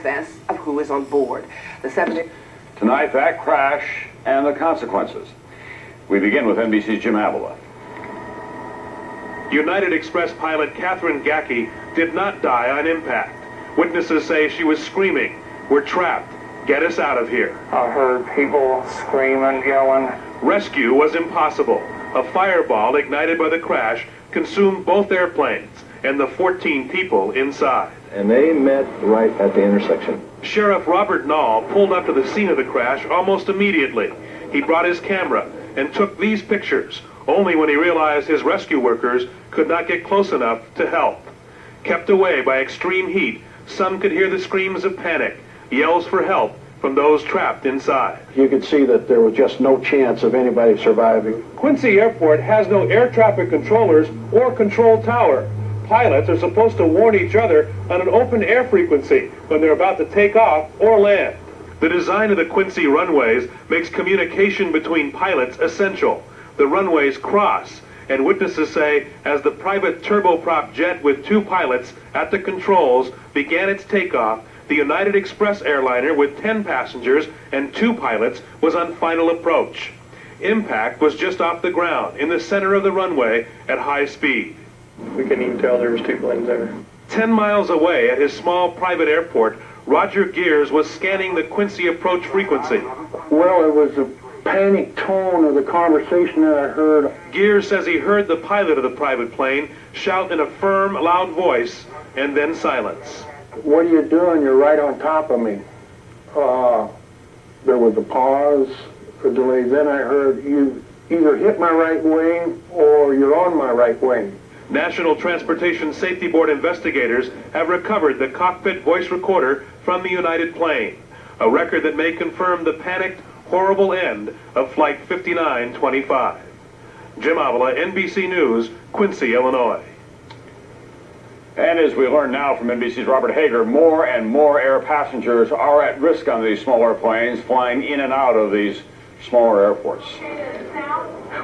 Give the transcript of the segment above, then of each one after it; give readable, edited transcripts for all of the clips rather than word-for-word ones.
manifest of who is on board. Tonight, that crash and the consequences. We begin with NBC's Jim Avila. United Express pilot Catherine Gackey did not die on impact. Witnesses say she was screaming, "We're trapped. Get us out of here." I heard people screaming, yelling. Rescue was impossible. A fireball ignited by the crash consumed both airplanes and the 14 people inside. And they met right at the intersection. Sheriff Robert Nall pulled up to the scene of the crash almost immediately. He brought his camera and took these pictures, only when he realized his rescue workers could not get close enough to help. Kept away by extreme heat, some could hear the screams of panic, yells for help from those trapped inside. You could see that there was just no chance of anybody surviving. Quincy Airport has no air traffic controllers or control tower. Pilots are supposed to warn each other on an open air frequency when they're about to take off or land. The design of the Quincy runways makes communication between pilots essential. The runways cross, and witnesses say as the private turboprop jet with 2 pilots at the controls began its takeoff, the United Express airliner with 10 passengers and 2 pilots was on final approach. Impact was just off the ground in the center of the runway at high speed. We couldn't even tell there was 2 planes there. 10 miles away at his small private airport, Roger Gears was scanning the Quincy approach frequency. Well, it was a panic tone of the conversation that I heard. Gears says he heard the pilot of the private plane shout in a firm, loud voice, and then silence. "What are you doing? You're right on top of me." There was a pause, a delay. Then I heard, "You either hit my right wing or you're on my right wing." National Transportation Safety Board investigators have recovered the cockpit voice recorder from the United plane, a record that may confirm the panicked, horrible end of Flight 5925. Jim Avila, NBC News, Quincy, Illinois. And as we learn now from NBC's Robert Hager, more and more air passengers are at risk on these smaller planes flying in and out of these smaller airports.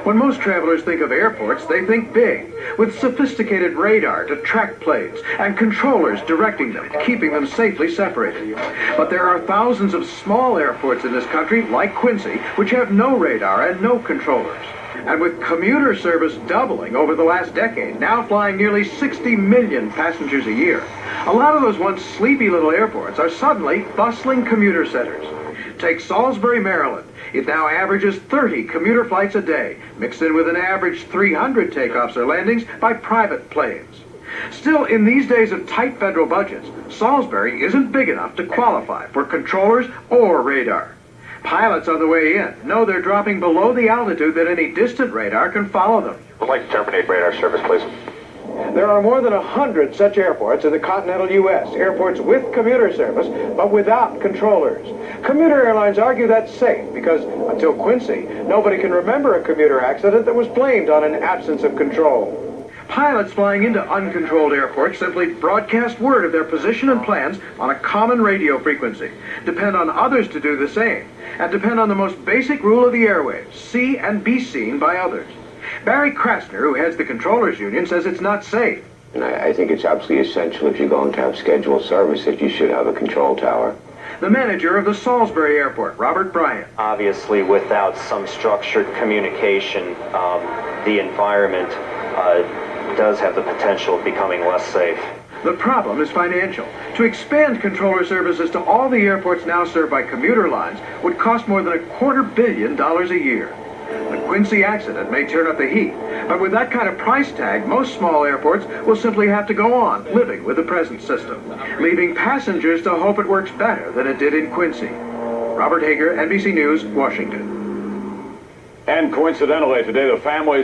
When most travelers think of airports, they think big, with sophisticated radar to track planes and controllers directing them, keeping them safely separated. But there are thousands of small airports in this country, like Quincy, which have no radar and no controllers. And with commuter service doubling over the last decade, now flying nearly 60 million passengers a year, a lot of those once sleepy little airports are suddenly bustling commuter centers. Take Salisbury, Maryland. It now averages 30 commuter flights a day, mixed in with an average 300 takeoffs or landings by private planes. Still, in these days of tight federal budgets, Salisbury isn't big enough to qualify for controllers or radar. Pilots on the way in know they're dropping below the altitude that any distant radar can follow them. I'd like to terminate radar service, please. There are more than 100 such airports in the continental U.S., airports with commuter service, but without controllers. Commuter airlines argue that's safe because, until Quincy, nobody can remember a commuter accident that was blamed on an absence of control. Pilots flying into uncontrolled airports simply broadcast word of their position and plans on a common radio frequency, depend on others to do the same, and depend on the most basic rule of the airwaves: see and be seen by others. Barry Krasner, who heads the Controllers Union, says it's not safe. And I think it's absolutely essential if you're going to have scheduled service that you should have a control tower. The manager of the Salisbury Airport, Robert Bryant. Obviously, without some structured communication, the environment does have the potential of becoming less safe. The problem is financial. To expand controller services to all the airports now served by commuter lines would cost more than $250 million a year. The Quincy accident may turn up the heat, but with that kind of price tag, most small airports will simply have to go on living with the present system, leaving passengers to hope it works better than it did in Quincy. Robert Hager, NBC News, Washington. And coincidentally, today the family